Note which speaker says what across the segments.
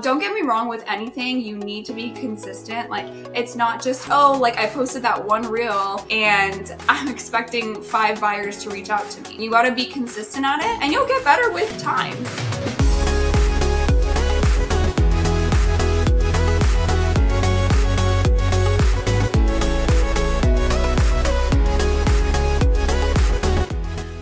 Speaker 1: Don't get me wrong, with anything, you need to be consistent. Like, it's not just, oh, like I posted that one reel and I'm expecting 5 buyers to reach out to me. You got to be consistent at it and you'll get better with time.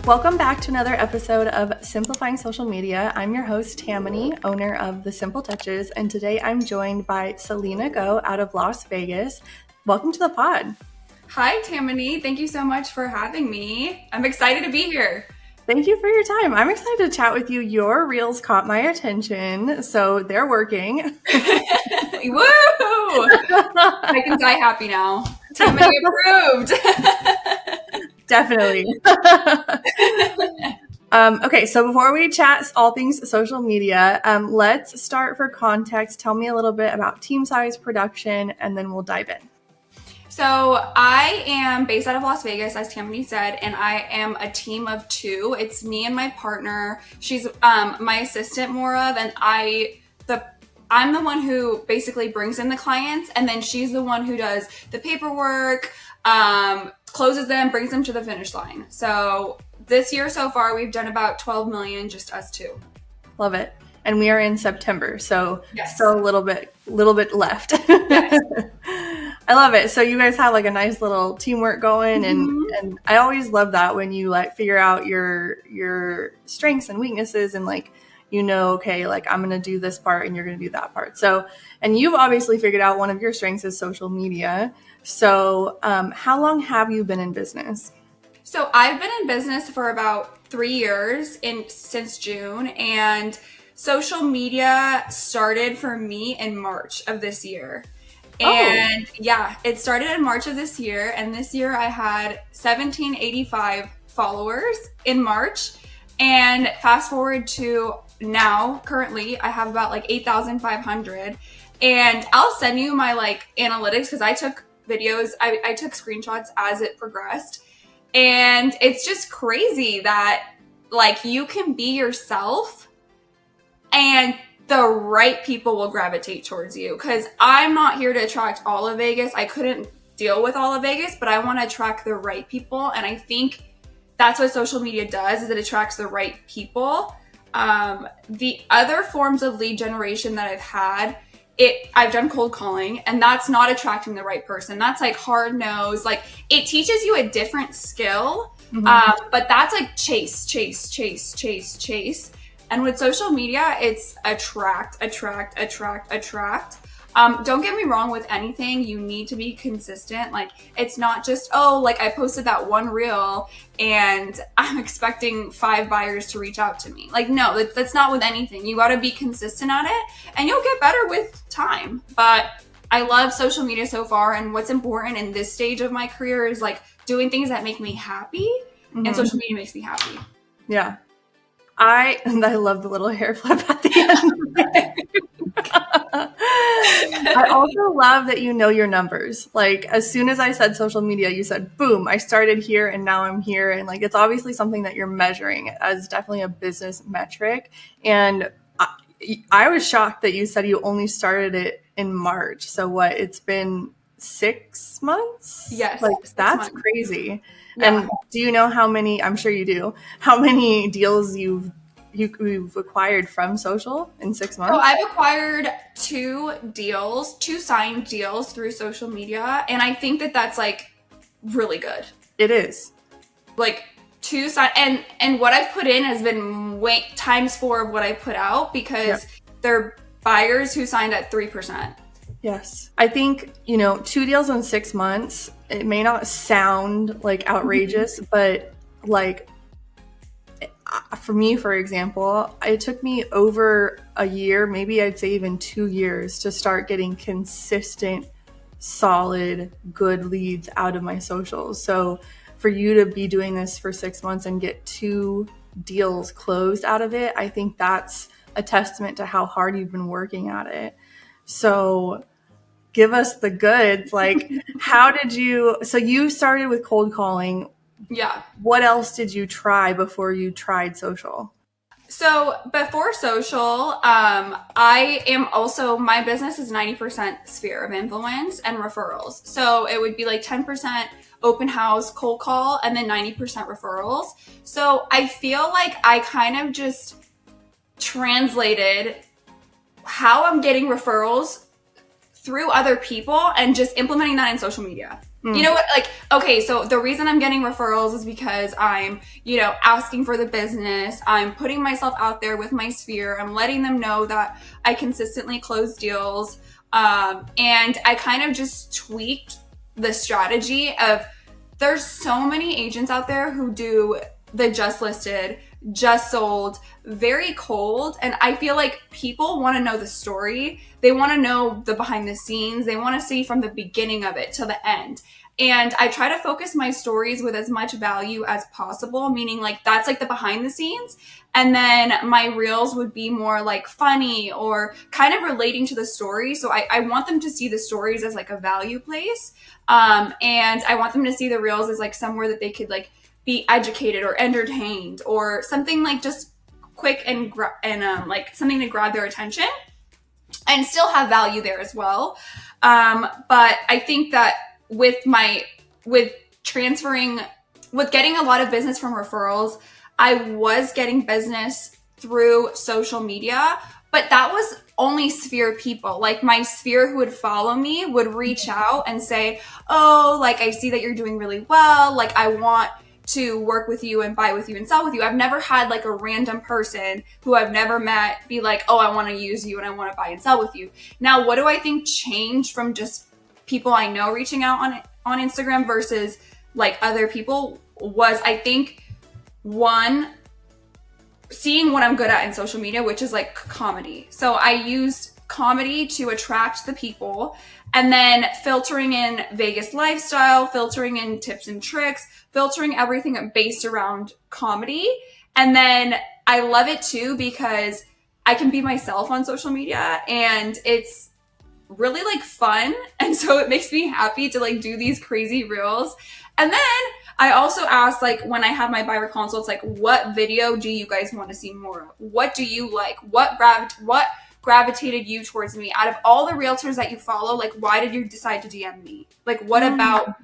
Speaker 2: Welcome back to another episode of Simplifying Social Media. I'm your host, Tamany, owner of The Simple Touches, and today I'm joined by Selena out of Las Vegas. Welcome to the pod.
Speaker 1: Hi, Tamany. Thank you so much for having me. I'm excited to be here.
Speaker 2: Thank you for your time. I'm excited to chat with you. Your reels caught my attention, so they're working.
Speaker 1: Woo! I can die happy now. Tamany approved.
Speaker 2: Definitely. Okay, so before we chat all things social media, let's start for context. Tell me a little bit about team size, production, and then we'll dive in.
Speaker 1: So I am based out of Las Vegas, as Tamany said, and I am a team of 2. It's me and my partner. She's my assistant more of, and I'm the one who basically brings in the clients, and then she's the one who does the paperwork, closes them, brings them to the finish line. So this year so far, we've done about 12 million, just us 2.
Speaker 2: Love it. And we are in September, so
Speaker 1: yes.
Speaker 2: Still a little bit left.
Speaker 1: Yes.
Speaker 2: I love it. So you guys have like a nice little teamwork going, and I always love that when you like figure out your strengths and weaknesses, and like, okay, like I'm going to do this part and you're going to do that part. So, and you've obviously figured out one of your strengths is social media. So how long have you been in business?
Speaker 1: So I've been in business for about 3 years since June, and social media started for me in March of this year. And yeah, it started in March of this year, and this year I had 1,785 followers in March, and fast forward to now, currently I have about like 8,500, and I'll send you my like analytics because I took videos, I took screenshots as it progressed, and it's just crazy that like you can be yourself and the right people will gravitate towards you, because I'm not here to attract all of Vegas. I couldn't deal with all of Vegas, but I want to attract the right people, and I think that's what social media does, is it attracts the right people. The other forms of lead generation that I've had, I've done cold calling, and that's not attracting the right person. That's like hard nose. Like, it teaches you a different skill, but that's like chase. And with social media, it's attract. Don't get me wrong, with anything, you need to be consistent. Like, it's not just, oh, like I posted that one reel and I'm expecting 5 buyers to reach out to me. Like, no, that's not with anything. You got to be consistent at it and you'll get better with time. But I love social media so far. And what's important in this stage of my career is like doing things that make me happy. And social media makes me happy.
Speaker 2: Yeah. I love the little hair flip at the end. I also love that you know your numbers. Like, as soon as I said social media, you said, boom, I started here and now I'm here. And like, it's obviously something that you're measuring as definitely a business metric. And I was shocked that you said you only started it in March. So what, it's been 6 months?
Speaker 1: Yes.
Speaker 2: Like, that's crazy.
Speaker 1: Yeah.
Speaker 2: And do you know how many, I'm sure you do, how many deals you've acquired from social in 6 months?
Speaker 1: So I've acquired 2 signed deals through social media. And I think that that's like really good.
Speaker 2: It is.
Speaker 1: Like 2 signed, and what I've put in has been times 4 of what I put out, because they're buyers who signed at 3%.
Speaker 2: Yes. I think, 2 deals in 6 months, it may not sound like outrageous, but like for me, for example, it took me over a year, maybe I'd say even 2 years, to start getting consistent, solid, good leads out of my socials. So for you to be doing this for 6 months and get 2 deals closed out of it, I think that's a testament to how hard you've been working at it. So give us the goods. Like, so you started with cold calling.
Speaker 1: Yeah.
Speaker 2: What else did you try before you tried social?
Speaker 1: So before social, I am also, my business is 90% sphere of influence and referrals. So it would be like 10% open house, cold call, and then 90% referrals. So I feel like I kind of just translated how I'm getting referrals through other people and just implementing that in social media. You know what? Like, okay, so the reason I'm getting referrals is because I'm, asking for the business. I'm putting myself out there with my sphere. I'm letting them know that I consistently close deals. And I kind of just tweaked the strategy of there's so many agents out there who do the just listed, just sold, very cold. And I feel like people want to know the story. They want to know the behind the scenes. They want to see from the beginning of it to the end. And I try to focus my stories with as much value as possible, meaning like that's like the behind the scenes. And then my reels would be more like funny or kind of relating to the story. So I want them to see the stories as like a value place. And I want them to see the reels as like somewhere that they could like be educated or entertained or something like just quick and like something to grab their attention and still have value there as well. But I think that with transferring, with getting a lot of business from referrals, I was getting business through social media, but that was only sphere people. Like my sphere who would follow me would reach out and say, oh, like I see that you're doing really well. Like I want to work with you and buy with you and sell with you. I've never had like a random person who I've never met be like, oh, I want to use you and I want to buy and sell with you. Now, what do I think changed from just people I know reaching out on Instagram versus like other people was, I think, one, seeing what I'm good at in social media, which is like comedy. So I used comedy to attract the people, and then filtering in Vegas lifestyle, filtering in tips and tricks, filtering everything based around comedy. And then I love it too because I can be myself on social media and it's really like fun. And so it makes me happy to like do these crazy reels. And then I also asked, like, when I have my buyer consults, like, what video do you guys want to see more of? What do you like? What gravitated you towards me? Out of all the realtors that you follow, like, why did you decide to DM me? Like, what about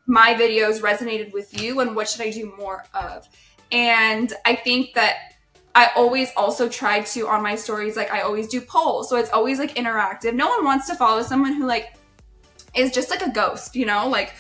Speaker 1: my videos resonated with you and what should I do more of? And I think that I always also try to, on my stories, like, I always do polls. So it's always, like, interactive. No one wants to follow someone who, like, is just, like, a ghost, you know? Like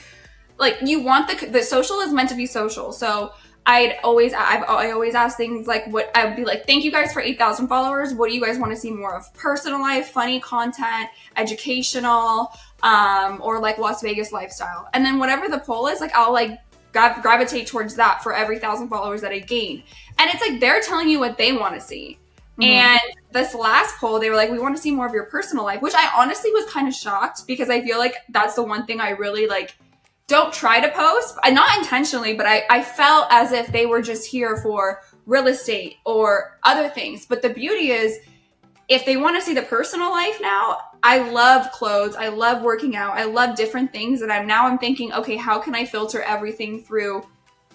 Speaker 1: you want the social is meant to be social. So I always ask things like, what I would be like, thank you guys for 8,000 followers. What do you guys want to see more of? Personal life, funny content, educational, or like Las Vegas lifestyle. And then whatever the poll is, like I'll like gravitate towards that for every 1,000 followers that I gain. And it's like they're telling you what they want to see. Mm-hmm. And this last poll, they were like, we want to see more of your personal life, which I honestly was kind of shocked because I feel like that's the one thing I really like don't try to post, not intentionally, but I felt as if they were just here for real estate or other things. But the beauty is, if they want to see the personal life now, I love clothes. I love working out. I love different things. And I'm thinking, okay, how can I filter everything through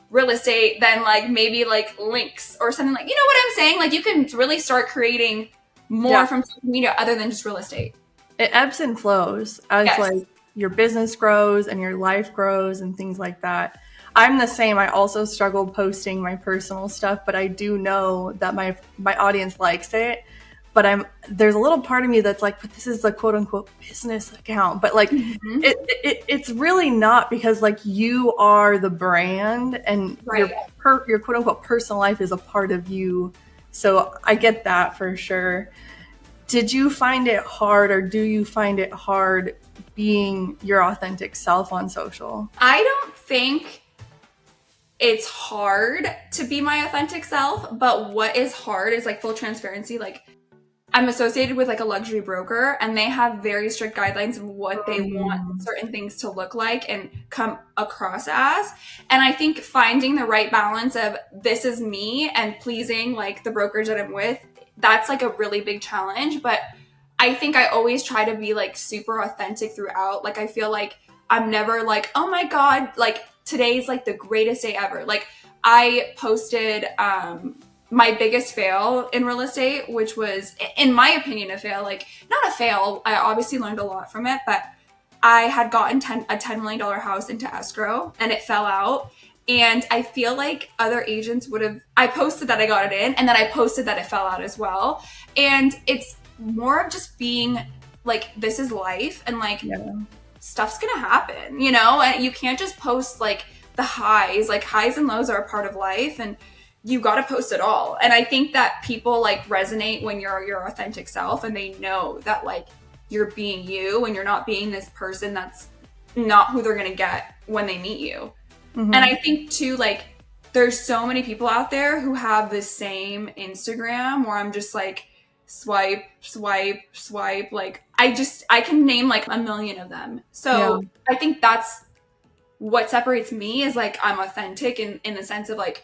Speaker 1: real estate? Then like maybe like links or something like, you know what I'm saying? Like you can really start creating more from social media other than just real estate.
Speaker 2: It ebbs and flows as like your business grows and your life grows and things like that. I'm the same. I also struggle posting my personal stuff, but I do know that my audience likes it. But there's a little part of me that's like, but this is the quote unquote business account. But like, it's really not, because like you are the brand and your quote unquote personal life is a part of you. So I get that for sure. Did you find it hard, or do you find it hard being your authentic self on social?
Speaker 1: I don't think it's hard to be my authentic self, but what is hard is like full transparency. Like I'm associated with like a luxury broker and they have very strict guidelines of what they want certain things to look like and come across as. And I think finding the right balance of this is me and pleasing like the brokers that I'm with, that's like a really big challenge. But I think I always try to be like super authentic throughout. Like I feel like I'm never like, oh my God, like today's like the greatest day ever. Like I posted my biggest fail in real estate, which was, in my opinion, a fail. Like, not a fail. I obviously learned a lot from it, but I had gotten a $10 million house into escrow and it fell out. And I feel like other agents would have, I posted that I got it in, and then I posted that it fell out as well. And it's more of just being like, this is life, and like, stuff's gonna happen, you know? And you can't just post like the highs. Like, highs and lows are a part of life, and you got to post it all. And I think that people like resonate when you're your authentic self, and they know that like you're being you and you're not being this person that's not who they're going to get when they meet you. Mm-hmm. And I think too, like, there's so many people out there who have the same Instagram where I'm just like, swipe, swipe, swipe. Like, I can name like a million of them. So I think that's what separates me, is like, I'm authentic in the sense of like,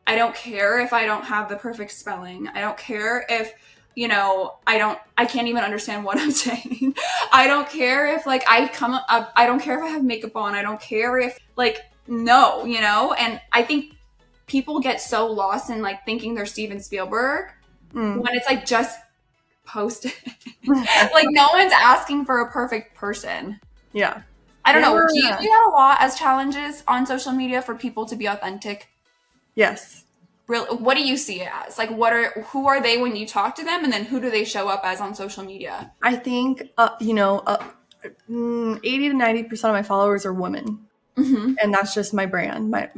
Speaker 1: I don't care if I don't have the perfect spelling. I don't care if, you know, I can't even understand what I'm saying. I don't care if like I come up, I don't care if I have makeup on. I don't care if like, no, you know? And I think people get so lost in like thinking they're Steven Spielberg when it's like, just post it. Like, no one's asking for a perfect person.
Speaker 2: Yeah.
Speaker 1: I don't know. Do you see that a lot as challenges on social media for people to be authentic?
Speaker 2: Yes.
Speaker 1: Really, what do you see it as? Like, who are they when you talk to them, and then who do they show up as on social media?
Speaker 2: I think 80 to 90% of my followers are women, and that's just my brand. My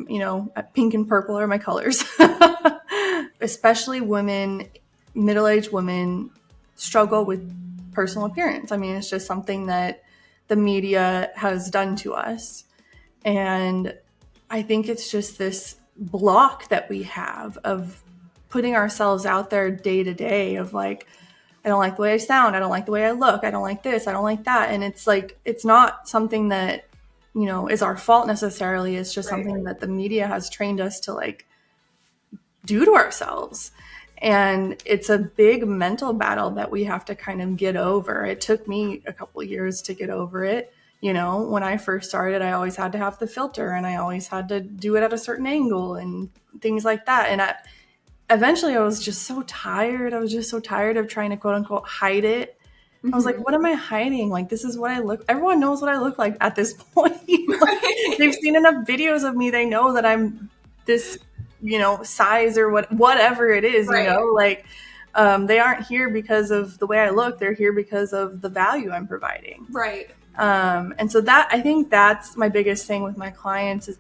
Speaker 2: pink and purple are my colors. Especially women, middle-aged women, struggle with personal appearance. I mean, it's just something that the media has done to us, and I think it's just this block that we have of putting ourselves out there day to day of like, I don't like the way I sound, I don't like the way I look, I don't like this, I don't like that. And it's like, it's not something that, you know, is our fault necessarily. It's just something that the media has trained us to like do to ourselves. And it's a big mental battle that we have to kind of get over. It took me a couple of years to get over it. You know, when I first started, I always had to have the filter, and I always had to do it at a certain angle and things like that. And eventually I was just so tired. I was just so tired of trying to quote unquote hide it. I was like, what am I hiding? Like, this is what I look, everyone knows what I look like at this point. Like, they've seen enough videos of me. They know that I'm this, you know, size or whatever it is, you know, like, they aren't here because of the way I look. They're here because of the value I'm providing.
Speaker 1: Right.
Speaker 2: And so that, I think that's my biggest thing with my clients, is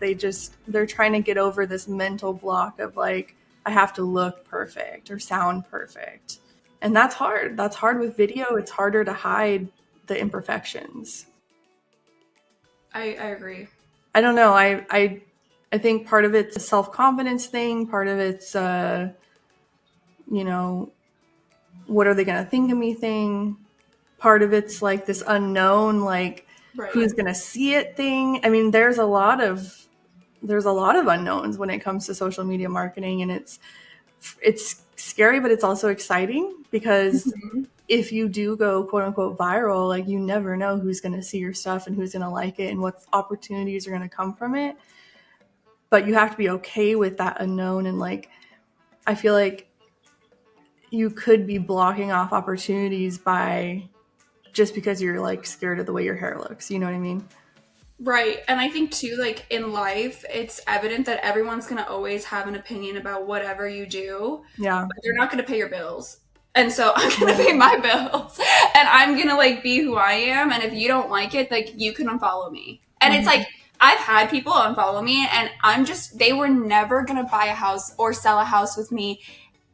Speaker 2: they're trying to get over this mental block of like, I have to look perfect or sound perfect. And that's hard. That's hard with video. It's harder to hide the imperfections.
Speaker 1: I agree.
Speaker 2: I don't know. I think part of it's a self-confidence thing. Part of it's, you know, what are they going to think of me thing. Part of it's like this unknown, like who's going to see it thing. I mean, there's a lot of unknowns when it comes to social media marketing, and it's scary, but it's also exciting because if you do go quote unquote viral, like, you never know who's going to see your stuff and who's going to like it and what opportunities are going to come from it. But you have to be okay with that unknown. And like, I feel like you could be blocking off opportunities by just because you're like scared of the way your hair looks. You know what I mean?
Speaker 1: Right. And I think too, like, in life, it's evident that everyone's going to always have an opinion about whatever you do.
Speaker 2: Yeah.
Speaker 1: But they're not going to pay your bills. And so I'm going to pay my bills, and I'm going to like be who I am. And if you don't like it, like, you can unfollow me. And it's like, I've had people unfollow me, and they were never going to buy a house or sell a house with me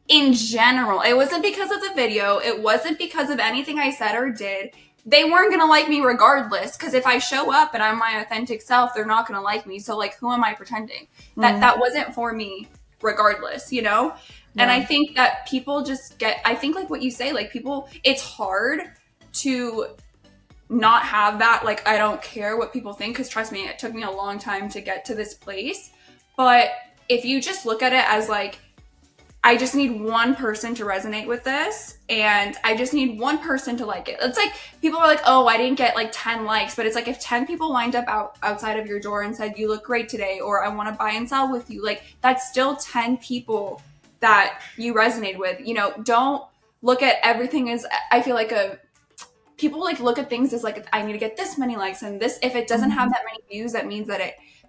Speaker 1: in general. It wasn't because of the video. It wasn't because of anything I said or did. They weren't going to like me regardless, because if I show up and I'm my authentic self, they're not going to like me. So like, who am I pretending? That wasn't for me regardless, you know? Yeah. And I think that people just I think like what you say, like, people, it's hard to not have that, like, I don't care what people think, because trust me, it took me a long time to get to this place. But if you just look at it as like, I just need one person to resonate with this, and I just need one person to like it. It's like, people are like, oh, I didn't get like 10 likes, but it's like, if 10 people lined up outside of your door and said, you look great today, or I want to buy and sell with you, like, that's still 10 people that you resonate with. You know, don't look at everything as, I feel like people like look at things as like, I need to get this many likes, and this, if it doesn't have that many views, that means that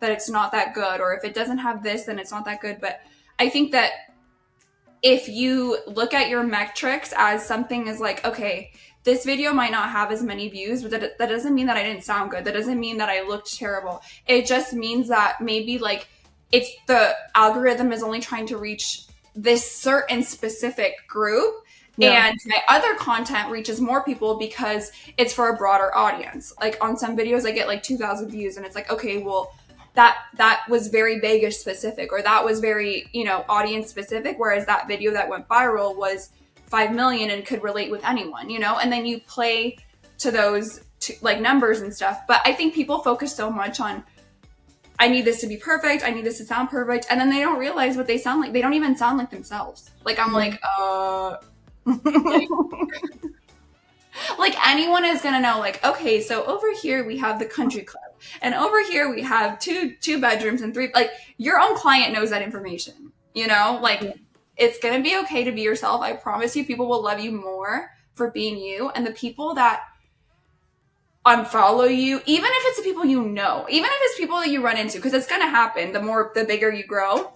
Speaker 1: it's not that good, or if it doesn't have this, then it's not that good. But I think that if you look at your metrics as something as like, okay, this video might not have as many views, but that doesn't mean that I didn't sound good. That doesn't mean that I looked terrible. It just means that maybe like it's the algorithm is only trying to reach this certain specific group. Yeah. And my other content reaches more people because it's for a broader audience. Like on some videos, I get like 2,000 views, and it's like, okay, well, that was very Vegas specific, or that was very, you know, audience specific. Whereas that video that went viral was 5 million and could relate with anyone, you know. And then you play to those like numbers and stuff. But I think people focus so much on, I need this to be perfect, I need this to sound perfect, and then they don't realize what they sound like. They don't even sound like themselves. Like I'm like like anyone is gonna know, like, okay, so over here we have the country club, and over here we have two bedrooms and 3, like your own client knows that information, you know. Like it's gonna be okay to be yourself. I promise you, people will love you more for being you. And the people that unfollow you, even if it's the people you know, even if it's people that you run into, because it's gonna happen the bigger you grow,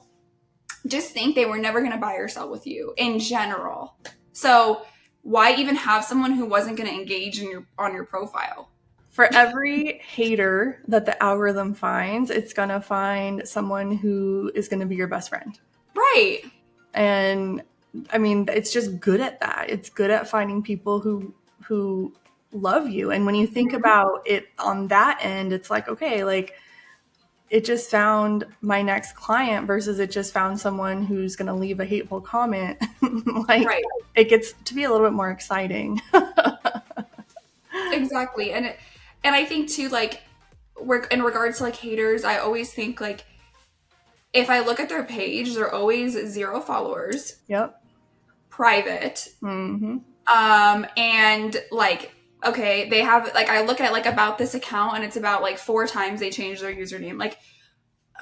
Speaker 1: just think they were never gonna buy or sell with you in general. So why even have someone who wasn't going to engage on your profile?
Speaker 2: For every hater that the algorithm finds, it's going to find someone who is going to be your best friend.
Speaker 1: Right.
Speaker 2: And I mean, it's just good at that. It's good at finding people who love you. And when you think about it on that end, it's like, okay, like it just found my next client versus it just found someone who's going to leave a hateful comment. Like right. It gets to be a little bit more exciting.
Speaker 1: Exactly. And I think too, like in regards to like haters, I always think like, if I look at their page, they're always 0 followers.
Speaker 2: Yep.
Speaker 1: Private.
Speaker 2: Mm-hmm.
Speaker 1: And like, okay, they have, like, I look at like about this account and it's about like 4 times they changed their username. Like,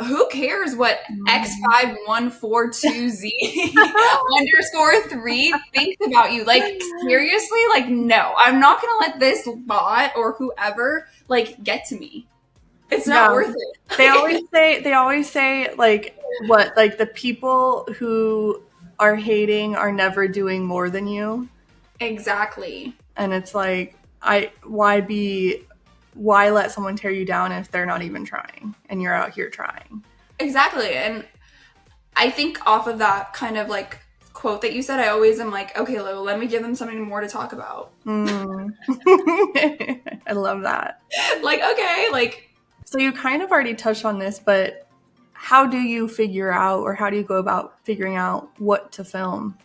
Speaker 1: who cares what X5142Z _3 thinks about you? Like, seriously, like, no, I'm not gonna let this bot or whoever like get to me. It's not worth it.
Speaker 2: They always say like what, like the people who are hating are never doing more than you.
Speaker 1: Exactly.
Speaker 2: And it's like, why let someone tear you down if they're not even trying and you're out here trying?
Speaker 1: Exactly. And I think off of that kind of like quote that you said, I always am like, okay, let me give them something more to talk about.
Speaker 2: I love that.
Speaker 1: Like, okay, like.
Speaker 2: So you kind of already touched on this, but how do you figure out, or how do you go about figuring out what to film?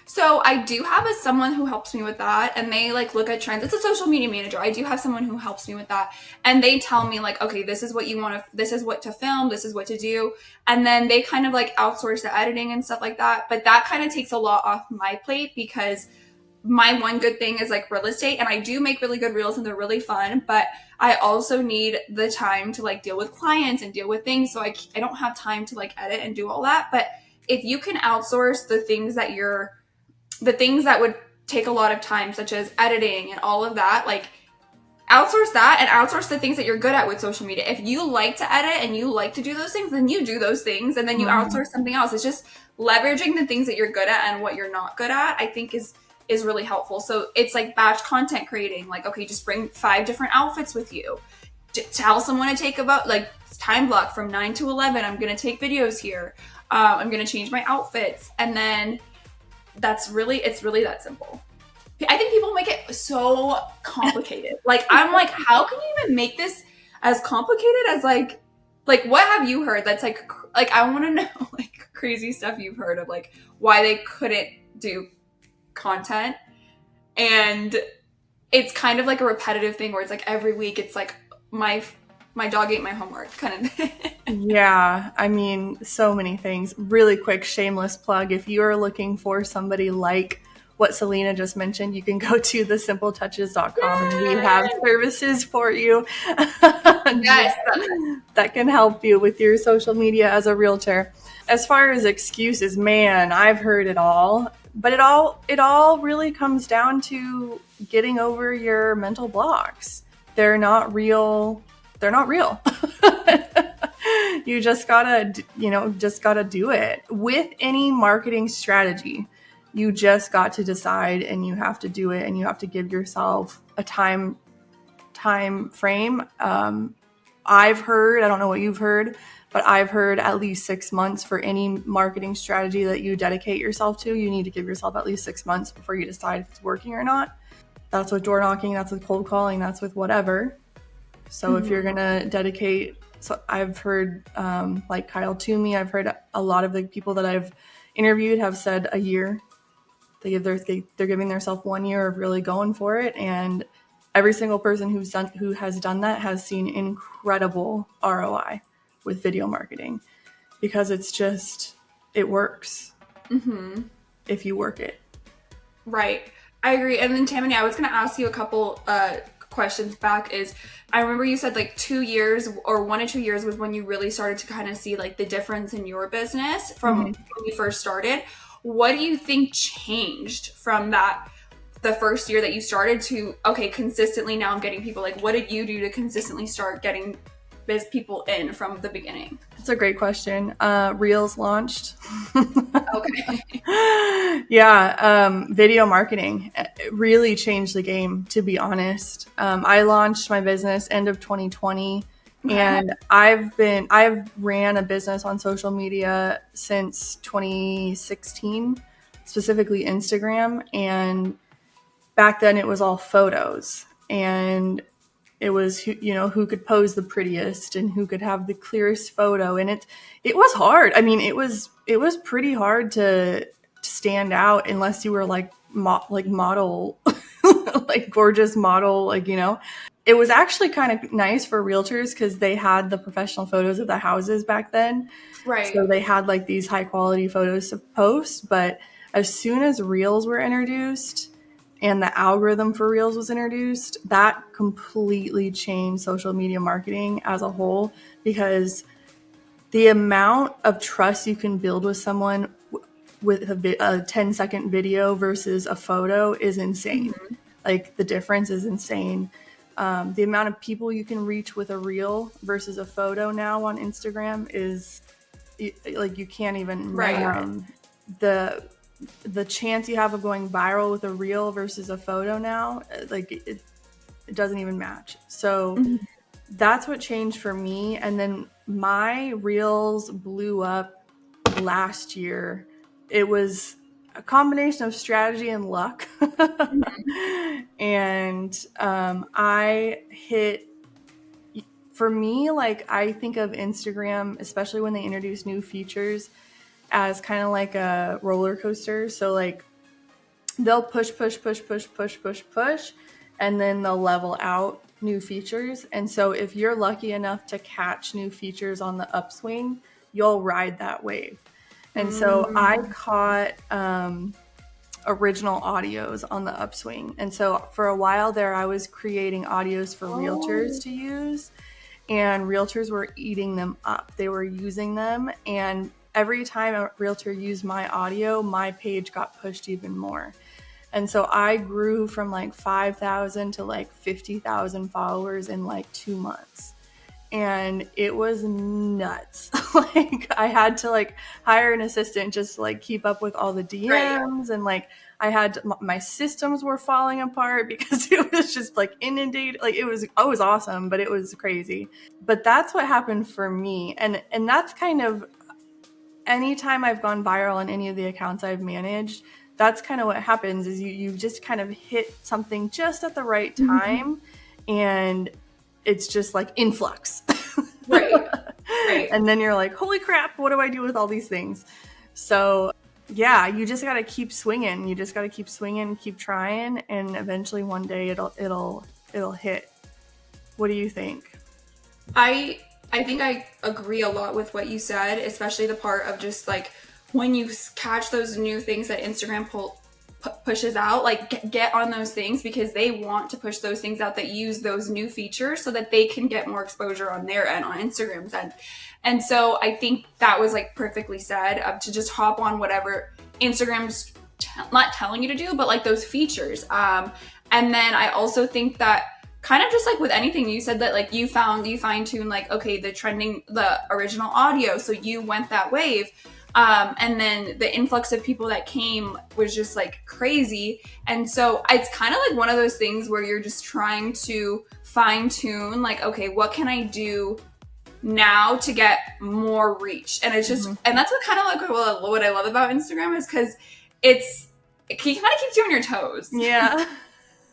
Speaker 1: So I do have someone who helps me with that, and they like look at trends. It's a social media manager. I do have someone who helps me with that, and they tell me like, okay, this is what you want to, this is what to film, this is what to do. And then they kind of like outsource the editing and stuff like that. But that kind of takes a lot off my plate, because my one good thing is like real estate, and I do make really good reels and they're really fun, but I also need the time to like deal with clients and deal with things. So I don't have time to like edit and do all that. But if you can outsource the things that would take a lot of time, such as editing and all of that, like outsource that, and outsource the things that you're good at with social media. If you like to edit and you like to do those things, then you do those things, and then you outsource something else. It's just leveraging the things that you're good at and what you're not good at, I think is really helpful. So it's like batch content creating, like, okay, just bring 5 different outfits with you. Tell someone to take about like time block from 9 to 11. I'm going to take videos here. I'm going to change my outfits. And then it's really that simple. I think people make it so complicated. Like, I'm like, how can you even make this as complicated as like what have you heard that's like I want to know like crazy stuff you've heard of like why they couldn't do content. And it's kind of like a repetitive thing where it's like every week it's like my dog ate my homework kind of thing.
Speaker 2: Yeah, I mean, so many things. Really quick shameless plug, if you are looking for somebody like what Selena just mentioned, you can go to thesimpletouches.com and we have services for you.
Speaker 1: Yes.
Speaker 2: that can help you with your social media as a realtor. As far as excuses, man, I've heard it all. But it all really comes down to getting over your mental blocks. They're not real. They're not real. You just gotta do it. With any marketing strategy, you just got to decide, and you have to do it, and you have to give yourself a time frame. I've heard, I don't know what you've heard, but I've heard at least 6 months for any marketing strategy that you dedicate yourself to. You need to give yourself at least 6 months before you decide if it's working or not. That's with door knocking, that's with cold calling, that's with whatever. So if you're going to dedicate, so I've heard like Kyle Toomey, I've heard a lot of the people that I've interviewed have said a year. They're giving themselves 1 year of really going for it. And every single person who has done that has seen incredible ROI with video marketing, because it works if you work it.
Speaker 1: Right. I agree. And then Tamany, I was going to ask you a couple questions back. I remember you said like 2 years or 1 to 2 years was when you really started to kind of see like the difference in your business from when you first started. What do you think changed from the first year that you started to, okay, consistently now I'm getting people? Like, what did you do to consistently start getting people in from the beginning?
Speaker 2: That's a great question. Reels launched.
Speaker 1: Okay.
Speaker 2: Yeah, video marketing really changed the game, to be honest. I launched my business end of 2020, and I've ran a business on social media since 2016, specifically Instagram. And back then it was all photos, and it was who could pose the prettiest and who could have the clearest photo. And it was hard. I mean, it was pretty hard to stand out unless you were like model, like gorgeous model, It was actually kind of nice for realtors because they had the professional photos of the houses back then.
Speaker 1: Right.
Speaker 2: So they had like these high quality photos to post. But as soon as Reels were introduced and the algorithm for Reels was introduced, that completely changed social media marketing as a whole, because the amount of trust you can build with someone with a 10-second video versus a photo is insane. Like, the difference is insane. The amount of people you can reach with a reel versus a photo now on Instagram is like, you can't even measure them. The chance you have of going viral with a reel versus a photo now, like it doesn't even match. So that's what changed for me. And then my reels blew up last year. It was a combination of strategy and luck. And I hit, for me, like, I think of Instagram, especially when they introduce new features, as kind of like a roller coaster. So like, they'll push, and then they'll level out new features. And so if you're lucky enough to catch new features on the upswing, you'll ride that wave. And so I caught original audios on the upswing. And so for a while there, I was creating audios for realtors to use, and realtors were eating them up. They were using them, and every time a realtor used my audio, my page got pushed even more. And so I grew from like 5,000 to like 50,000 followers in like 2 months. And it was nuts. Like, I had to like hire an assistant just to like keep up with all the DMs. And like, my systems were falling apart because it was just like inundated. Like, it was awesome, but it was crazy. But that's what happened for me. And that's kind of, anytime I've gone viral on any of the accounts I've managed, that's kind of what happens, is you just kind of hit something just at the right time, and it's just like influx. Right. And then you're like, holy crap, what do I do with all these things? So yeah, you just got to keep swinging. You just got to keep swinging, keep trying, and eventually one day it'll hit. What do you think?
Speaker 1: I think I agree a lot with what you said, especially the part of just like when you catch those new things that Instagram pushes out, like get on those things, because they want to push those things out that use those new features so that they can get more exposure on their end, on Instagram's end. And so I think that was like perfectly said, to just hop on whatever Instagram's not telling you to do, but like those features. And then I also think that kind of just like with anything, you said that like you fine tune like, okay, the original audio. So you went that wave. And then the influx of people that came was just like crazy. And so it's kind of like one of those things where you're just trying to fine tune, like, okay, what can I do now to get more reach? And it's just, and that's what kind of like what I love about Instagram is because it kind of keeps you on your toes.
Speaker 2: Yeah.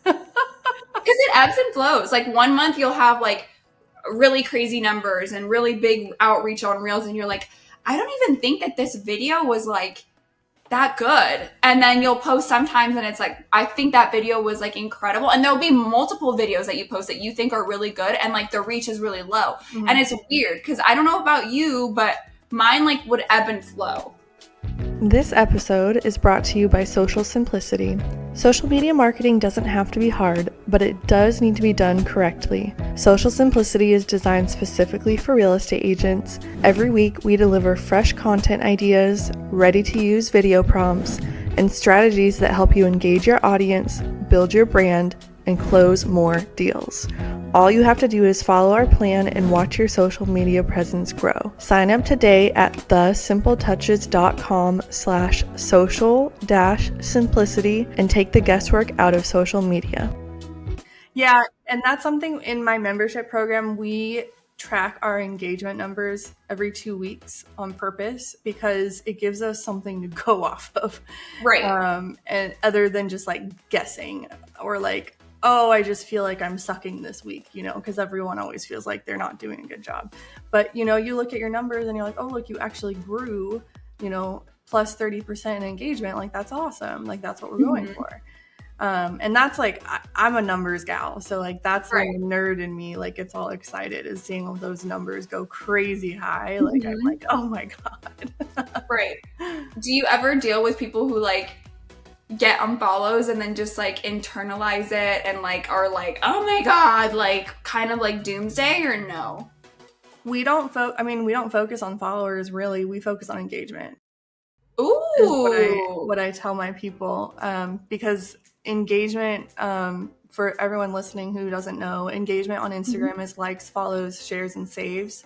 Speaker 1: Because it ebbs and flows. Like one month you'll have like really crazy numbers and really big outreach on Reels, and you're like, I don't even think that this video was like that good. And then you'll post sometimes and it's like, I think that video was like incredible. And there'll be multiple videos that you post that you think are really good and like the reach is really low. Mm-hmm. And it's weird because I don't know about you, but mine like would ebb and flow.
Speaker 2: This episode is brought to you by Social Simplicity. Social media marketing doesn't have to be hard, but it does need to be done correctly. Social Simplicity is designed specifically for real estate agents. Every week, we deliver fresh content ideas, ready-to-use video prompts, and strategies that help you engage your audience, build your brand, and close more deals. All you have to do is follow our plan and watch your social media presence grow. Sign up today at thesimpletouches.com/social-simplicity and take the guesswork out of social media. Yeah, and that's something in my membership program. We track our engagement numbers every 2 weeks on purpose because it gives us something to go off of.
Speaker 1: Right.
Speaker 2: And other than just like guessing or like, oh, I just feel like I'm sucking this week, because everyone always feels like they're not doing a good job. But, you look at your numbers and you're like, oh, look, you actually grew, plus 30% in engagement. Like, that's awesome. Like, that's what we're going for. And that's like, I'm a numbers gal. So like, that's right. Like nerd in me, like it's all excited is seeing all those numbers go crazy high. Like, I'm like, oh my God.
Speaker 1: Right. Do you ever deal with people who like get unfollows and then just like internalize it and like are like, oh my God, like kind of like doomsday, or no?
Speaker 2: We don't focus on followers really. We focus on engagement.
Speaker 1: Ooh.
Speaker 2: What I tell my people, because engagement, for everyone listening who doesn't know, engagement on Instagram is likes, follows, shares, and saves.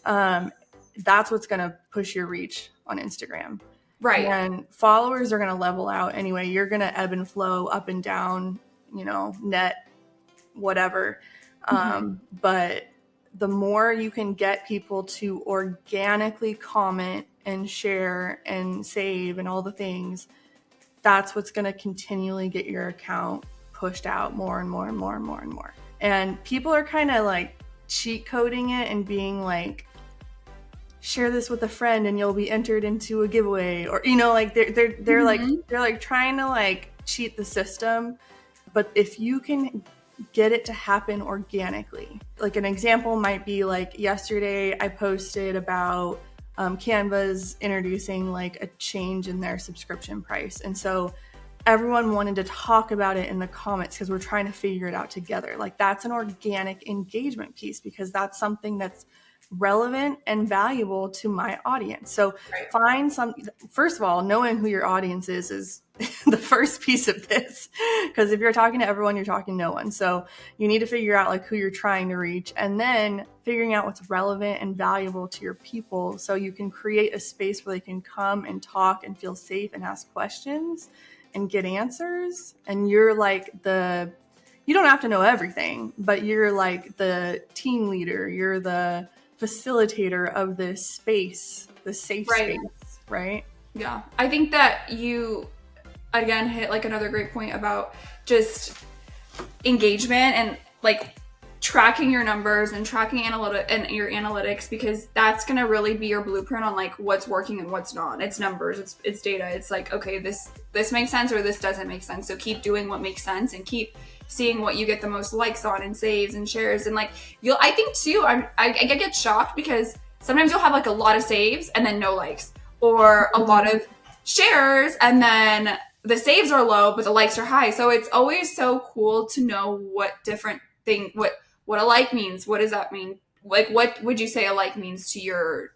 Speaker 2: That's what's going to push your reach on Instagram. Right. And followers are going to level out anyway. You're going to ebb and flow up and down, net, whatever. But the more you can get people to organically comment and share and save and all the things, that's what's going to continually get your account pushed out more and more and more and more and more. And people are kind of like cheat coding it and being like, share this with a friend and you'll be entered into a giveaway, or like they're like trying to like cheat the system. But if you can get it to happen organically, like an example might be like yesterday I posted about Canva's introducing like a change in their subscription price, and so everyone wanted to talk about it in the comments because we're trying to figure it out together. Like that's an organic engagement piece because that's something that's relevant and valuable to my audience. So find first of all, knowing who your audience is the first piece of this, because if you're talking to everyone, you're talking to no one. So you need to figure out like who you're trying to reach, and then figuring out what's relevant and valuable to your people so you can create a space where they can come and talk and feel safe and ask questions and get answers. And you're like you don't have to know everything, but you're like the team leader, you're the facilitator of this space, the safe space, right?
Speaker 1: Yeah. I think that you, again, hit like another great point about just engagement and like tracking your numbers and tracking your analytics, because that's going to really be your blueprint on like what's working and what's not. It's numbers, it's data. It's like, okay, this makes sense or this doesn't make sense. So keep doing what makes sense and keep seeing what you get the most likes on and saves and shares. And like I think too, I get shocked because sometimes you'll have like a lot of saves and then no likes, or a lot of shares and then the saves are low, but the likes are high. So it's always so cool to know what different thing, what a like means. What does that mean? Like, what would you say a like means to your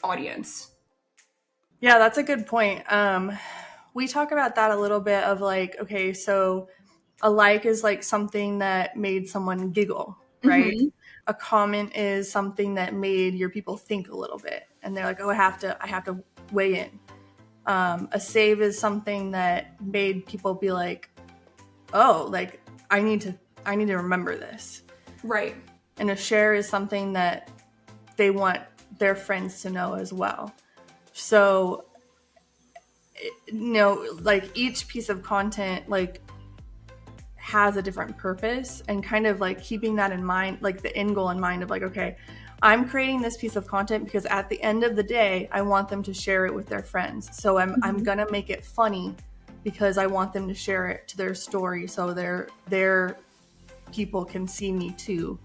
Speaker 1: audience?
Speaker 2: Yeah, that's a good point. We talk about that a little bit of like, okay, so a like is like something that made someone giggle, right?
Speaker 1: Mm-hmm.
Speaker 2: A comment is something that made your people think a little bit, and they're like, oh, I have to weigh in. A save is something that made people be like, oh, like I need to remember this.
Speaker 1: Right.
Speaker 2: And a share is something that they want their friends to know as well. So, like each piece of content, like has a different purpose, and kind of like keeping that in mind, like the end goal in mind of like, okay, I'm creating this piece of content because at the end of the day, I want them to share it with their friends. So I'm gonna make it funny because I want them to share it to their story so their people can see me too,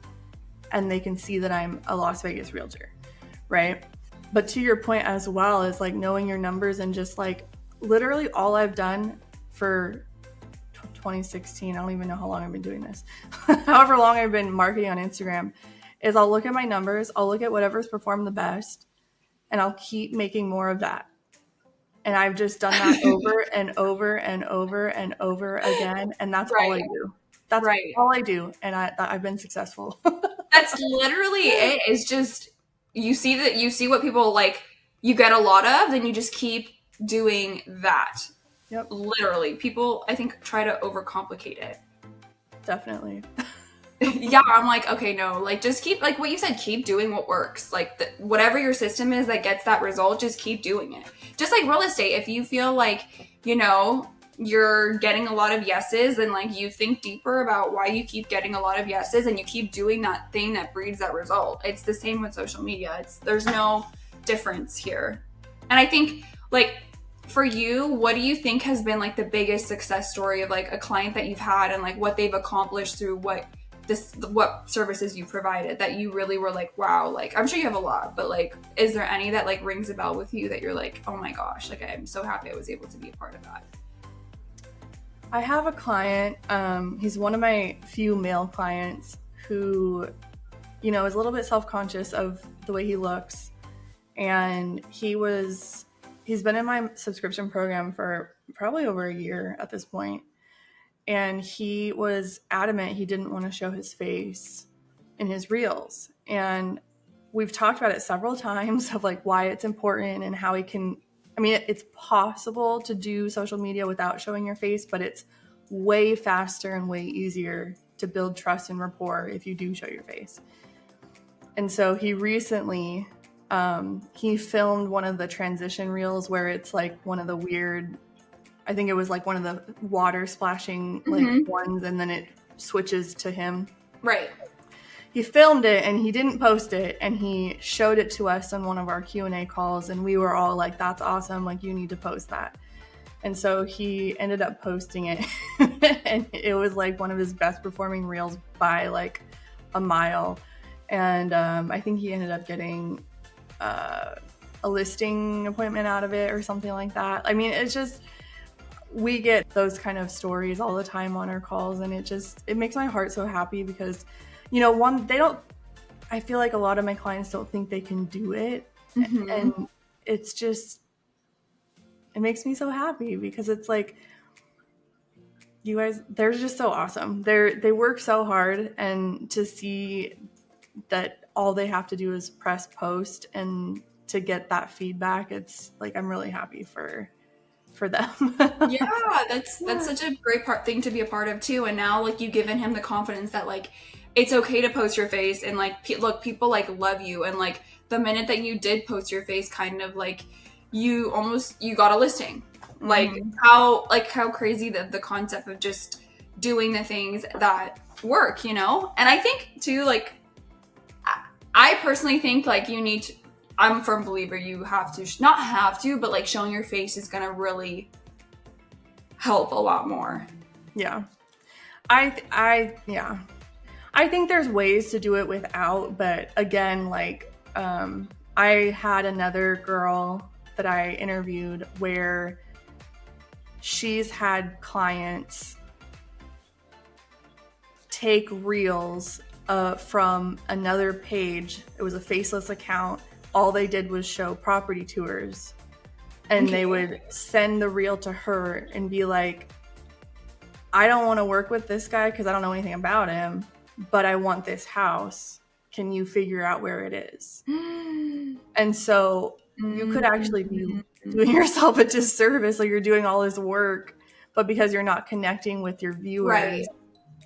Speaker 2: and they can see that I'm a Las Vegas realtor, right? But to your point as well is like knowing your numbers, and just like literally all I've done for 2016, I don't even know how long I've been doing this, however long I've been marketing on Instagram, is I'll look at my numbers, I'll look at whatever's performed the best, and I'll keep making more of that. And I've just done that over and over and over and over again. And that's all I
Speaker 1: Right.
Speaker 2: do. That's
Speaker 1: Right.
Speaker 2: all I do. And I've been successful.
Speaker 1: That's literally it. It's just you see what people like you get a lot of, then you just keep doing that.
Speaker 2: Yep,
Speaker 1: Literally. People I think try to overcomplicate it.
Speaker 2: definitely.
Speaker 1: Yeah, I'm like, okay, no, like just keep like what you said, keep doing what works. Like whatever your system is that gets that result, just keep doing it. Just like real estate, if you feel like, you're getting a lot of yeses, and like you think deeper about why you keep getting a lot of yeses and you keep doing that thing that breeds that result. It's the same with social media. There's no difference here. And I think like for you, what do you think has been like the biggest success story of like a client that you've had, and like what they've accomplished through what services you provided that you really were like, wow, like I'm sure you have a lot, but like is there any that like rings a bell with you that you're like, oh my gosh, like I'm so happy I was able to be a part of that?
Speaker 2: I have a client, he's one of my few male clients who, is a little bit self-conscious of the way he looks. And he's been in my subscription program for probably over a year at this point. And he was adamant he didn't want to show his face in his reels. And we've talked about it several times of like why it's important and how it's possible to do social media without showing your face, but it's way faster and way easier to build trust and rapport if you do show your face. And so he recently, he filmed one of the transition reels where it's like one of the weird, I think it was like one of the water splashing like ones, and then it switches to him.
Speaker 1: Right.
Speaker 2: He filmed it and he didn't post it, and he showed it to us on one of our Q&A calls, and we were all like, that's awesome, like you need to post that. And so he ended up posting it and it was like one of his best performing reels by like a mile. And I think he ended up getting a listing appointment out of it or something like that. I mean, it's just, we get those kind of stories all the time on our calls, and it makes my heart so happy because, I feel like a lot of my clients don't think they can do it. And it's just, it makes me so happy because it's like, you guys, they're just so awesome. They work so hard, and to see that all they have to do is press post and to get that feedback, it's like, I'm really happy for them.
Speaker 1: Yeah, that's such a great thing to be a part of too. And now like you've given him the confidence that like it's okay to post your face, and like look, people like love you, and like the minute that you did post your face, kind of like you got a listing. Like how crazy the concept of just doing the things that work, And I think too, like I personally think like you need to, I'm a firm believer you have to, not have to, but like showing your face is going to really help a lot more.
Speaker 2: Yeah. I think there's ways to do it without, but again, like, I had another girl that I interviewed where she's had clients take reels from another page. It was a faceless account. All they did was show property tours, and they would send the reel to her and be like, I don't want to work with this guy because I don't know anything about him, but I want this house. Can you figure out where it is? And so you could actually be doing yourself a disservice. Like, you're doing all this work, but because you're not connecting with your viewers,
Speaker 1: Right.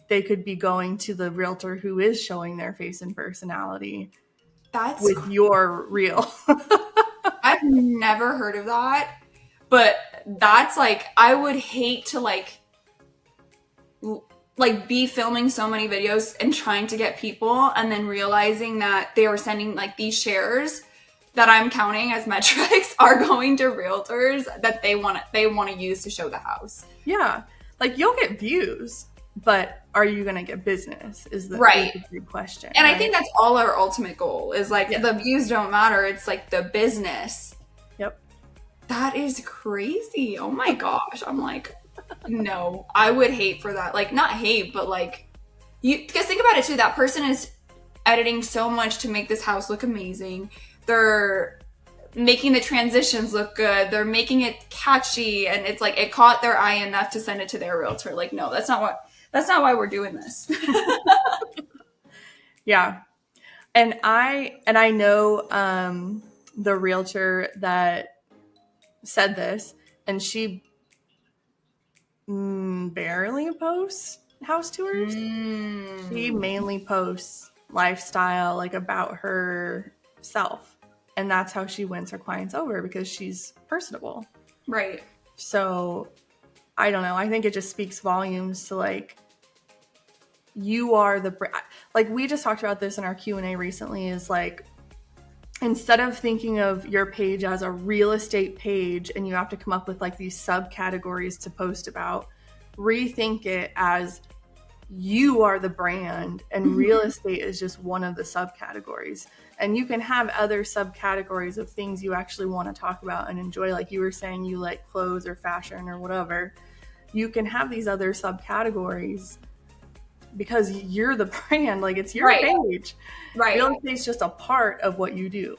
Speaker 2: they could be going to the realtor who is showing their face and personality with your reel.
Speaker 1: I've never heard of that, but that's like, I would hate to like be filming so many videos and trying to get people, and then realizing that they were sending like these shares that I'm counting as metrics are going to realtors that they want to use to show the house.
Speaker 2: Yeah. Like, you'll get views, but are you going to get business is the big question.
Speaker 1: And right? I think that's all our ultimate goal is like, the views don't matter. It's like the business.
Speaker 2: Yep.
Speaker 1: That is crazy. Oh my gosh. I'm like, no, I would hate for that. Like, not hate, but like, because think about it too. That person is editing so much to make this house look amazing. They're making the transitions look good. They're making it catchy. And it's like, it caught their eye enough to send it to their realtor. Like, no, that's not why we're doing this.
Speaker 2: Yeah. And I know the realtor that said this, and she barely posts house tours. She mainly posts lifestyle, like about herself. And that's how she wins her clients over, because she's personable.
Speaker 1: Right.
Speaker 2: So I don't know. I think it just speaks volumes to like, you are the, like we just talked about this in our Q&A recently, is like, instead of thinking of your page as a real estate page and you have to come up with like these subcategories to post about, rethink it as you are the brand and real estate is just one of the subcategories. And you can have other subcategories of things you actually want to talk about and enjoy. Like you were saying, you like clothes or fashion or whatever. You can have these other subcategories because you're the brand. Like, it's your page. Right. Real estate's just a part of what you do.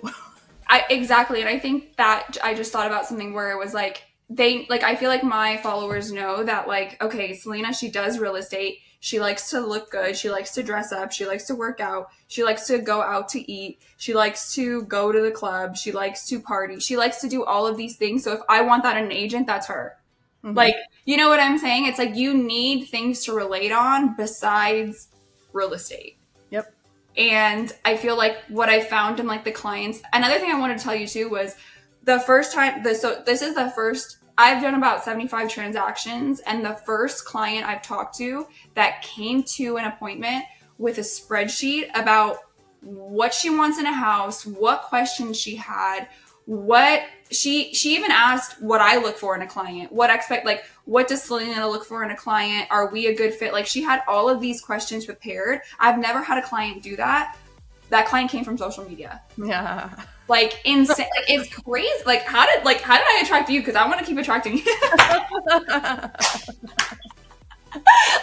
Speaker 1: Exactly. And I think that I just thought about something where it was like, I feel like my followers know that, like, okay, Selena, she does real estate. She likes to look good. She likes to dress up. She likes to work out. She likes to go out to eat. She likes to go to the club. She likes to party. She likes to do all of these things. So if I want that in an agent, that's her. Mm-hmm. Like, you know what I'm saying? It's like, you need things to relate on besides real estate.
Speaker 2: Yep.
Speaker 1: And I feel like what I found in like the clients, another thing I wanted to tell you too was the first time, so this is the first, I've done about 75 transactions, and the first client I've talked to that came to an appointment with a spreadsheet about what she wants in a house, what questions she had, what she even asked what I look for in a client, what does Selena look for in a client? Are we a good fit? Like, she had all of these questions prepared. I've never had a client do that. That client came from social media.
Speaker 2: Yeah.
Speaker 1: Like, insane. Like, it's crazy. Like, how did I attract you? Because I want to keep attracting you.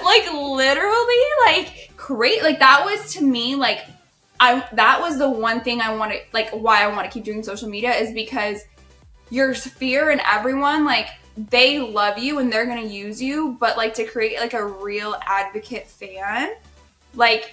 Speaker 1: Like, literally, like, great. Like, that was, to me, like, that was the one thing I wanted, like, why I want to keep doing social media, is because your sphere and everyone, like, they love you and they're going to use you, but like, to create like a real advocate fan, like,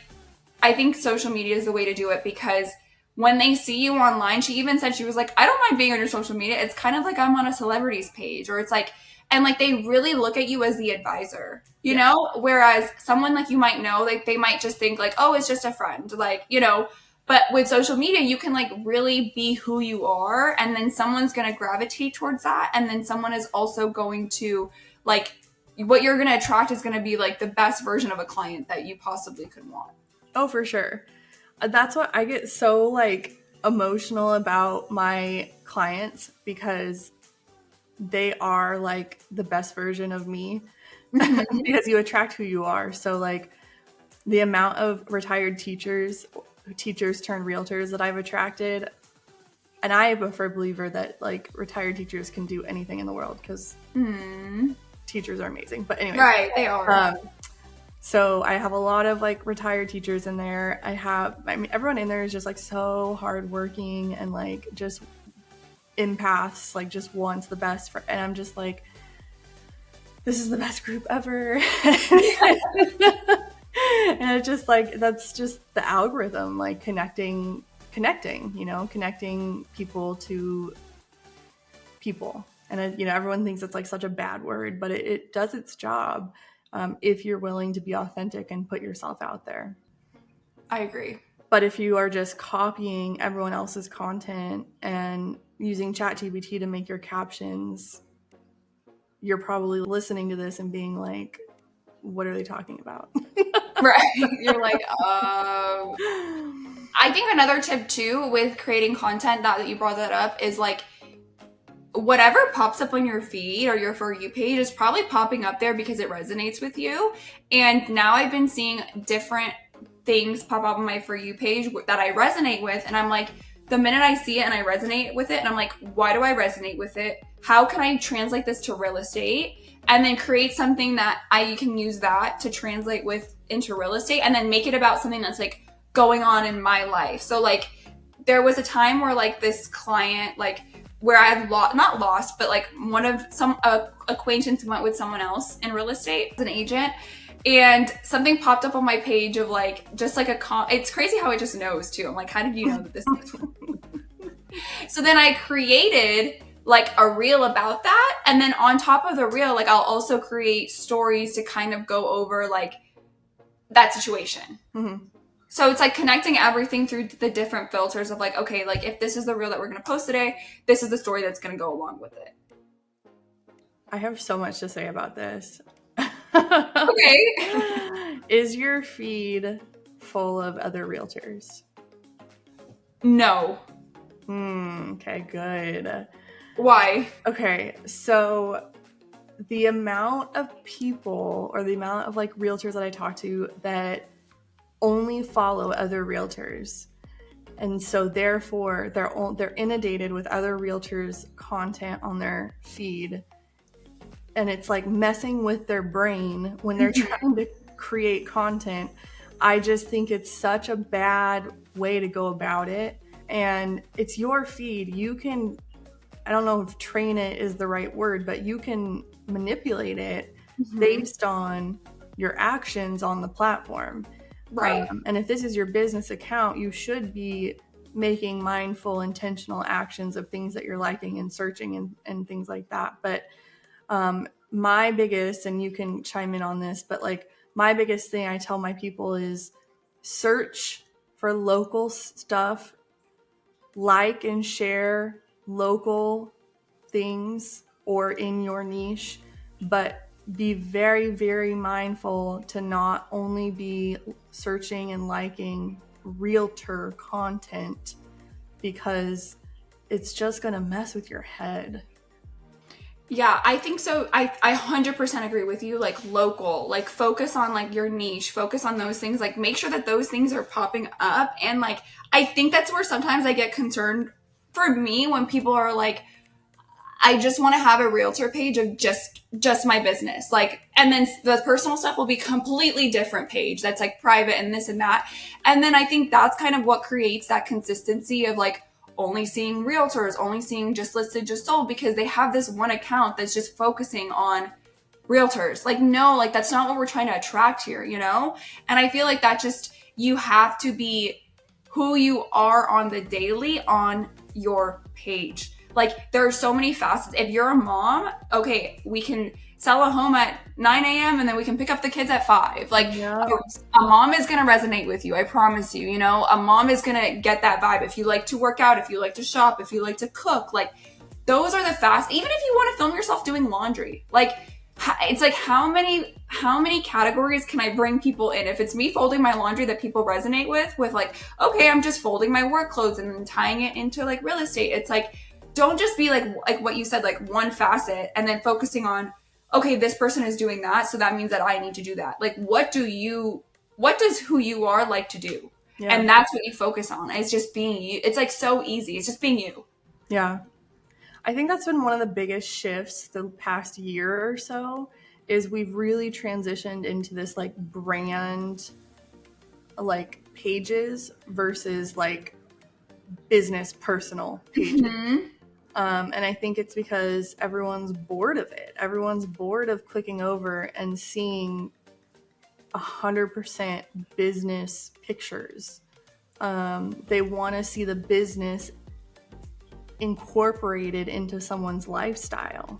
Speaker 1: I think social media is the way to do it, because when they see you online, she even said, she was like, I don't mind being on your social media. It's kind of like I'm on a celebrity's page, or it's like, and like, they really look at you as the advisor, you know, whereas someone like you might know, like, they might just think like, oh, it's just a friend, like, you know, but with social media, you can like really be who you are, and then someone's going to gravitate towards that. And then someone is also going to, like, what you're going to attract is going to be like the best version of a client that you possibly could want.
Speaker 2: Oh, for sure. That's what I get so like emotional about my clients, because they are like the best version of me. Because you attract who you are. So like, the amount of retired teachers turned realtors that I've attracted, and I am a firm believer that like retired teachers can do anything in the world, because teachers are amazing. But anyways.
Speaker 1: Right, they are.
Speaker 2: So I have a lot of like retired teachers in there. I mean, everyone in there is just like so hardworking and like just empaths, like just wants the best for, and I'm just like, this is the best group ever. And it's just like, that's just the algorithm, like connecting, connecting people to people. And everyone thinks it's like such a bad word, but it does its job. If you're willing to be authentic and put yourself out there.
Speaker 1: I agree.
Speaker 2: But if you are just copying everyone else's content and using ChatGPT to make your captions, you're probably listening to this and being like, what are they talking about?
Speaker 1: Right. You're like, I think another tip too with creating content, now that you brought that up, is like, whatever pops up on your feed or your For You page is probably popping up there because it resonates with you. And now I've been seeing different things pop up on my For You page that I resonate with. And I'm like, the minute I see it and I resonate with it, and I'm like, why do I resonate with it? How can I translate this to real estate? And then create something that you can use that to translate into real estate, and then make it about something that's like going on in my life. So like, there was a time where like this client, like, where I had not lost, but like some acquaintance went with someone else in real estate as an agent, and something popped up on my page of like, just like it's crazy how it just knows too. I'm like, how did you know that this is? So then I created like a reel about that. And then on top of the reel, like I'll also create stories to kind of go over like that situation. Mm-hmm. So it's like connecting everything through the different filters of like, okay, like if this is the reel that we're going to post today, this is the story that's going to go along with it.
Speaker 2: I have so much to say about this.
Speaker 1: Okay.
Speaker 2: Is your feed full of other realtors?
Speaker 1: No.
Speaker 2: Okay, good.
Speaker 1: Why?
Speaker 2: Okay, so the amount of people or the amount of like realtors that I talk to that only follow other realtors, and so therefore they're inundated with other realtors' content on their feed, and it's like messing with their brain when they're trying to create content. I just think it's such a bad way to go about it. And it's your feed. You can, I don't know if train it is the right word, but you can manipulate it based on your actions on the platform.
Speaker 1: Right.
Speaker 2: And if this is your business account, you should be making mindful, intentional actions of things that you're liking and searching and things like that. But my biggest, and you can chime in on this, but like my biggest thing I tell my people is search for local stuff, like and share local things or in your niche, but be very, very mindful to not only be searching and liking realtor content, because it's just going to mess with your head.
Speaker 1: Yeah, I think so. I 100% agree with you. Like local, like focus on like your niche, focus on those things, like make sure that those things are popping up. And like, I think that's where sometimes I get concerned for me when people are like, I just want to have a realtor page of just my business. Like, and then the personal stuff will be completely different page that's like private and this and that. And then I think that's kind of what creates that consistency of like only seeing realtors, only seeing just listed, just sold, because they have this one account that's just focusing on realtors. Like, no, like that's not what we're trying to attract here, you know? And I feel like that just, you have to be who you are on the daily on your page. Like there are so many facets. If you're a mom, okay, we can sell a home at 9 a.m. and then we can pick up the kids at 5. Like a mom is going to resonate with you. I promise you, you know, a mom is going to get that vibe. If you like to work out, if you like to shop, if you like to cook, like those are the facets. Even if you want to film yourself doing laundry, like it's like how many categories can I bring people in? If it's me folding my laundry that people resonate with like, okay, I'm just folding my work clothes and then tying it into like real estate. It's like, don't just be like what you said, like one facet and then focusing on, okay, this person is doing that, so that means that I need to do that. Like, what does who you are like to do? Yeah. And that's what you focus on. It's just being you. It's like so easy. It's just being you.
Speaker 2: Yeah. I think that's been one of the biggest shifts the past year or so, is we've really transitioned into this like brand like pages versus like business personal pages.
Speaker 1: Mm-hmm.
Speaker 2: And I think it's because everyone's bored of it. Everyone's bored of clicking over and seeing 100% business pictures. They want to see the business incorporated into someone's lifestyle.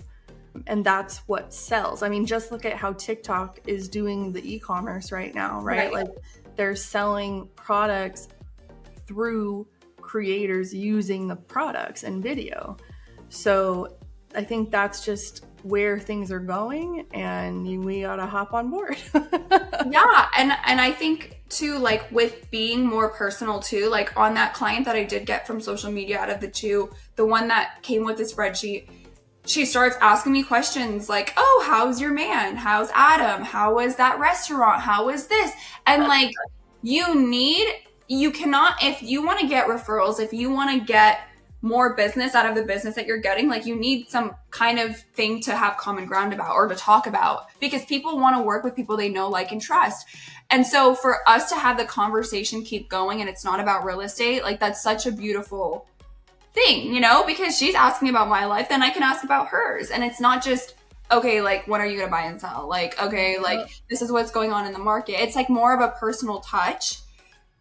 Speaker 2: And that's what sells. I mean, just look at how TikTok is doing the e-commerce right now, right? Like they're selling products through creators using the products and video. So I think that's just where things are going, and we gotta hop on board.
Speaker 1: Yeah, and I think too, like with being more personal too, like on that client that I did get from social media, out of the two, the one that came with the spreadsheet, she starts asking me questions like, oh, how's your man? How's Adam? How was that restaurant? How was this? And like, you cannot, if you want to get referrals, if you want to get more business out of the business that you're getting, like you need some kind of thing to have common ground about or to talk about, because people want to work with people they know, like, and trust. And so for us to have the conversation keep going and it's not about real estate, like that's such a beautiful thing, because she's asking about my life, then I can ask about hers. And it's not just, okay, like, when are you going to buy and sell? Like, okay, like, this is what's going on in the market. It's like more of a personal touch.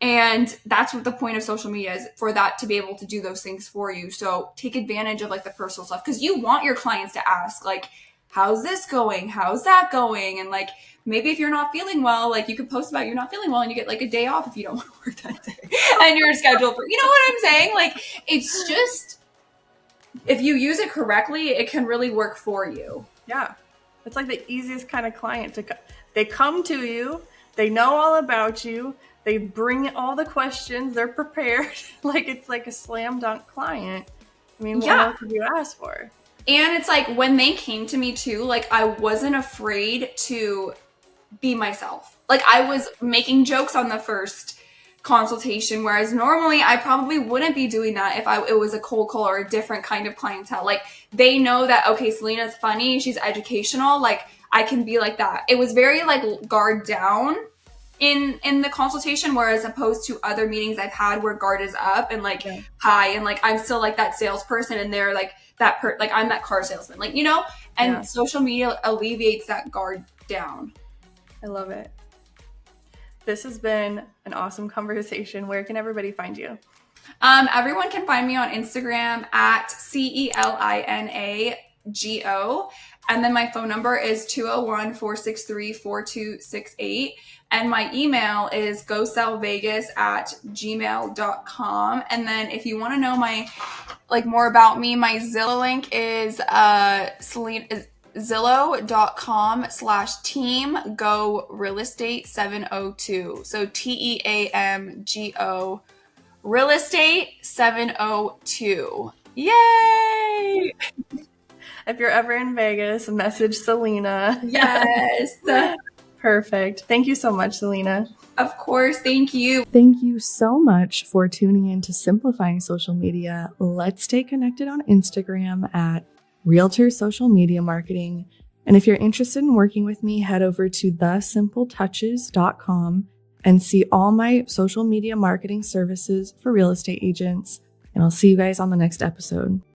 Speaker 1: And that's what the point of social media is, for that to be able to do those things for you. So take advantage of like the personal stuff, because you want your clients to ask, like, how's this going? How's that going? And like, maybe if you're not feeling well, like you could post about you're not feeling well and you get like a day off if you don't want to work that day and you're scheduled for, you know what I'm saying? Like, it's just, if you use it correctly, it can really work for you.
Speaker 2: Yeah. It's like the easiest kind of client they come to you, they know all about you, they bring all the questions, they're prepared. Like, it's like a slam dunk client. I mean, what else could you ask for?
Speaker 1: And it's like when they came to me too, like I wasn't afraid to be myself. Like I was making jokes on the first consultation, whereas normally I probably wouldn't be doing that if it was a cold call or a different kind of clientele. Like they know that, okay, Selena's funny, she's educational, like I can be like that. It was very like guard down in the consultation, whereas opposed to other meetings I've had where guard is up and like hi, and like I'm still like that salesperson and they're like that like I'm that car salesman, like, and social media alleviates that guard down.
Speaker 2: I love it. This has been an awesome conversation. Where can everybody find you?
Speaker 1: Everyone can find me on Instagram at CELINAGO. And then my phone number is 201-463-4268. And my email is gosellvegas@gmail.com. And then if you want to know more about me, my Zillow link is Selena, Zillow.com/team go real estate 702. So TEAMGO real estate 702. Yay!
Speaker 2: If you're ever in Vegas, message Selena.
Speaker 1: Yes.
Speaker 2: Perfect. Thank you so much, Selena.
Speaker 1: Of course. Thank you.
Speaker 2: Thank you so much for tuning in to Simplifying Social Media. Let's stay connected on Instagram at Realtor Social Media Marketing. And if you're interested in working with me, head over to thesimpletouches.com and see all my social media marketing services for real estate agents. And I'll see you guys on the next episode.